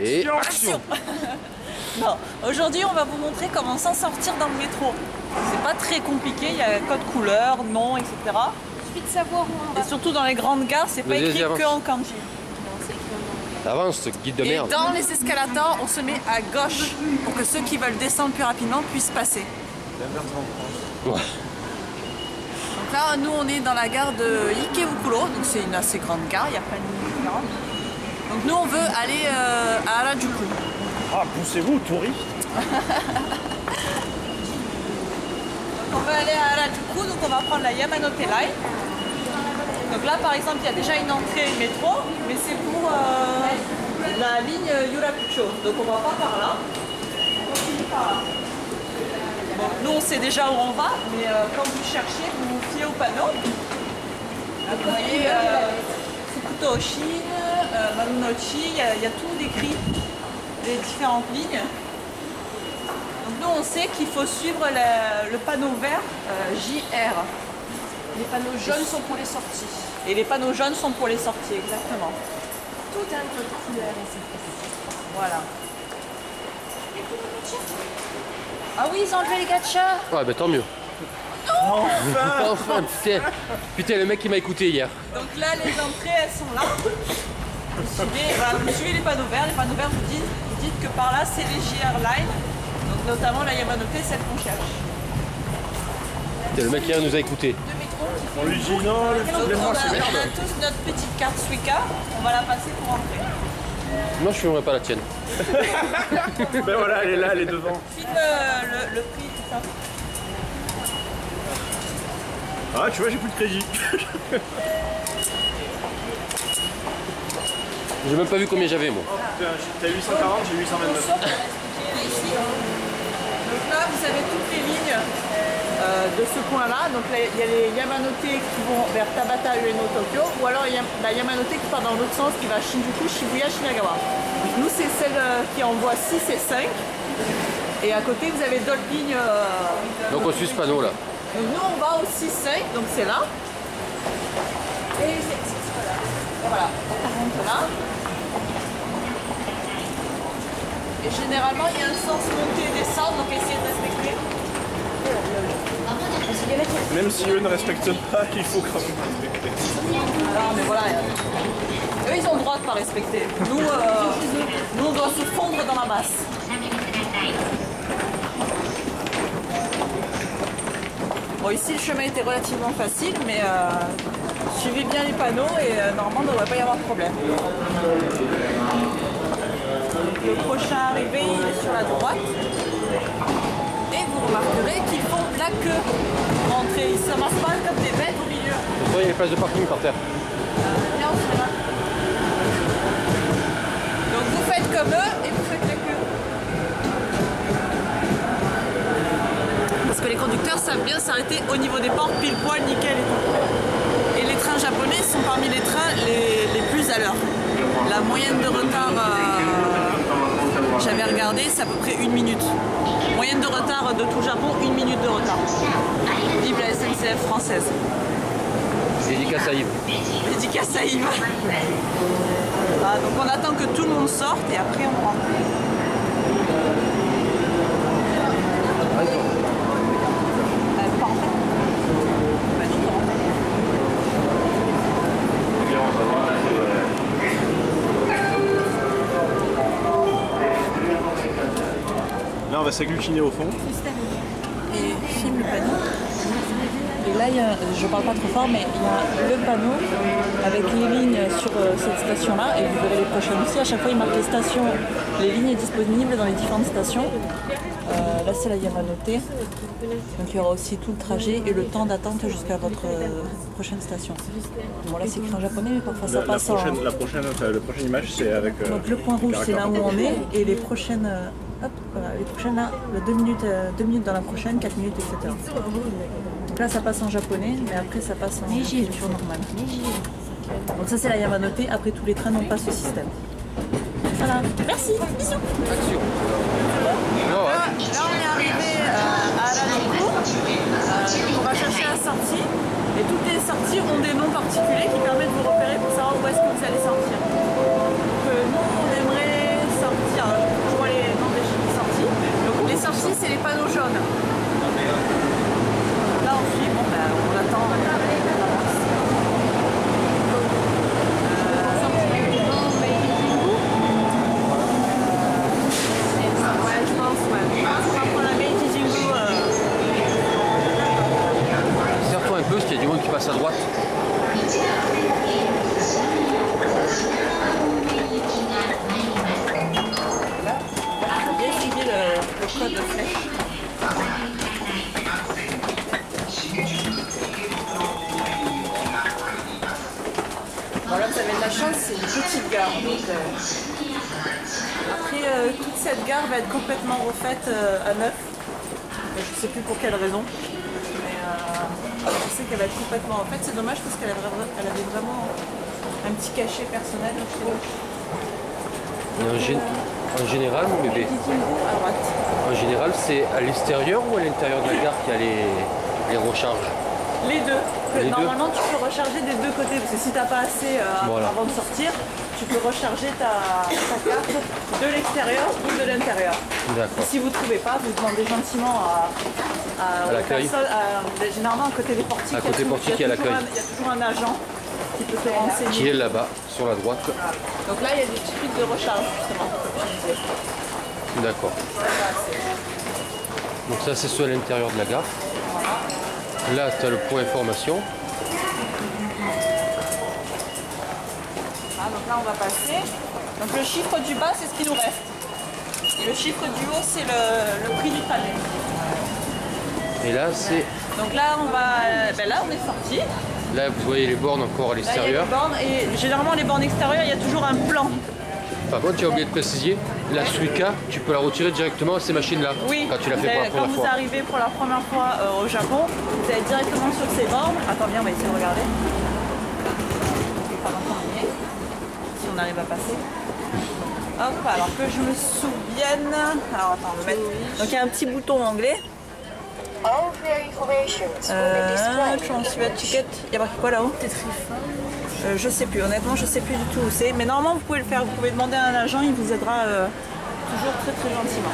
Et Action. Non, aujourd'hui on va vous montrer comment s'en sortir dans le métro. C'est pas très compliqué, il y a code couleur, nom, etc. Il suffit de savoir où on va. Et surtout dans les grandes gares, c'est pas écrit que en kanji. avance, ce guide de Et merde. dans les escalators, on se met à gauche pour que ceux qui veulent descendre plus rapidement puissent passer. Ouais. Donc là, nous on est dans la gare de Ikebukuro, donc c'est une assez grande gare, il y a plein de lignes différentes. Donc nous on veut aller à Harajuku. Ah, poussez-vous, touristes. On va aller à Harajuku, donc on va prendre la Yamanote Line. Donc là par exemple il y a déjà une entrée métro, mais c'est pour la ligne Yurakucho. Donc on va pas par là, on continue par là. Bon, nous on sait déjà où on va, mais quand vous cherchez, vous vous fiez au panneau. Là, vous voyez Fukuto Oshin, Marunochi, il y a tout décrit, les différentes lignes. Donc nous on sait qu'il faut suivre le panneau vert JR. Les panneaux jaunes sont pour les sorties. Et les panneaux jaunes sont pour les sorties, exactement. Tout un code couleur. Voilà. Ah oui, ils ont enlevé les gachas. Ouais, bah tant mieux. Enfin, putain. Putain, le mec qui m'a écouté hier. Donc là, les entrées, elles sont là. Vous suivez les panneaux verts. Les panneaux verts vous dites que par là, c'est les JR Line. Donc notamment la Yamanote, celle qu'on cherche. Putain, le mec hier nous a écouté. On lui dit non, Donc, laisse-moi, on c'est a merde. tous notre petite carte Suica. On va la passer pour entrer. Moi, je filmerai pas la tienne. Ben voilà, elle est là, elle est devant. Filme le prix, tout ça. Ah, tu vois, j'ai plus de crédit. J'ai même pas vu combien j'avais, moi. Putain, t'as 840, j'ai 829. Donc là, vous avez toutes les lignes de ce point-là. Donc là, il y a les Yamanote qui vont vers Tabata, Ueno, Tokyo. Ou alors il y a la Yamanote qui part dans l'autre sens, qui va à Shinjuku, Shibuya, Shinagawa. Donc, nous, c'est celle qui envoie 6 et 5. Et à côté, vous avez d'autres lignes. Donc on suit ce panneau là. Donc nous, on va au 6-5, donc c'est là. Et c'est voilà. Voilà, on rentre là. Et généralement, il y a un sens montée et descendre, donc essayez de respecter. Même si eux ne respectent pas, il faut quand même respecter. Alors, mais voilà, eux, ils ont le droit de ne pas respecter. Nous, nous, on doit se fondre dans la masse. Bon, ici, le chemin était relativement facile, mais suivez bien les panneaux et normalement, il ne devrait pas y avoir de problème. Le prochain arrivé, il est sur la droite. Et vous remarquerez qu'ils font la queue pour entrer. Ils ne s'amassent pas comme des bêtes au milieu. Il y a les places de parking par terre. Viens, on se met là. Donc vous faites comme eux et vous faites la queue. Parce que les conducteurs savent bien s'arrêter au niveau des portes, pile poil, nickel et tout. Et les trains japonais sont parmi les trains les plus à l'heure. La moyenne de retard, j'avais regardé, c'est à peu près 1 minute. Moyenne de retard de tout Japon, 1 minute de retard. Vive la SNCF française. Dédicace à Yves. Dédicace à Yves. Voilà, donc on attend que tout le monde sorte et après on rentre. Pas en fait. Bah non, pas en fait. Là, on va s'agglutiner au fond. Et filme le panneau. Et là, je parle pas trop fort, mais il y a le panneau avec les lignes sur cette station-là, et vous verrez les prochaines aussi. À chaque fois, il marque les stations, les lignes disponibles dans les différentes stations. Là, c'est la Yamanote. Donc, il y aura aussi tout le trajet et le temps d'attente jusqu'à votre prochaine station. Bon, là, c'est écrit en japonais, mais parfois ça passe en... La prochaine image, c'est avec... Donc, le point rouge, c'est là où on est, et les prochaines... hop, voilà, les prochaines, là, 2 minutes dans la prochaine, 4 minutes, etc. Donc là, ça passe en japonais, mais après, ça passe en écriture normale. Donc ça, c'est la Yamanote. Après, tous les trains n'ont pas ce système. Voilà. Merci. Bisous. Action. Là, on est arrivé à Harajuku. On va chercher la sortie. Et toutes les sorties ont des noms particuliers qui permettent de vous repérer pour savoir où est-ce que vous allez sortir. Donc nous, on aimerait passe à droite. Bien suivi le code de flèche. Bon là vous avez de la chance, c'est une petite gare. Donc, après toute cette gare va être complètement refaite à neuf. Je sais plus pour quelle raison. Mais je sais qu'elle va être complètement refaite. C'est dommage parce qu'elle avait vraiment un petit cachet personnel. En général, mon bébé, À droite. en général, c'est à l'extérieur ou à l'intérieur de la gare qu'il y a les recharges? Les deux. Les Normalement, tu peux recharger des deux côtés parce que si tu n'as pas assez Voilà. avant de sortir, tu peux recharger ta carte de l'extérieur ou de l'intérieur. D'accord. Si vous ne trouvez pas, vous demandez gentiment À l'accueil. Généralement, à côté des portiques, À côté des portiques, il y a l'accueil. Il y a toujours un agent qui peut te renseigner. Qui est là-bas, sur la droite. Donc là, il y a des petits trucs de recharge, justement, comme je disais. D'accord. Donc ça, c'est sur l'intérieur de la gare. Là, tu as le point information. Ah, donc là, on va passer. Donc le chiffre du bas, c'est ce qui nous reste. Et le chiffre du haut, c'est le prix du trajet. Et là, c'est... Donc là, là, on est sorti. Là, vous voyez les bornes encore à Là, il y a l'extérieur. les bornes. Et généralement, les bornes extérieures, il y a toujours un plan. Par contre, tu as oublié de préciser, la Suica, tu peux la retirer directement à ces machines-là. Oui, Quand tu l'as fait pour la quand première vous fois. arrivez pour la première fois au Japon, vous allez directement sur ces bornes. Attends bien, on va essayer de regarder. Si on arrive à passer. Hop, alors que je me souvienne. Alors attends, on va mettre. Donc il y a un petit bouton anglais. Translate ticket. Il y a marqué quoi là-haut? Je sais plus, honnêtement, je sais plus du tout où c'est. Mais normalement, vous pouvez le faire. Vous pouvez demander à un agent, il vous aidera toujours très très gentiment.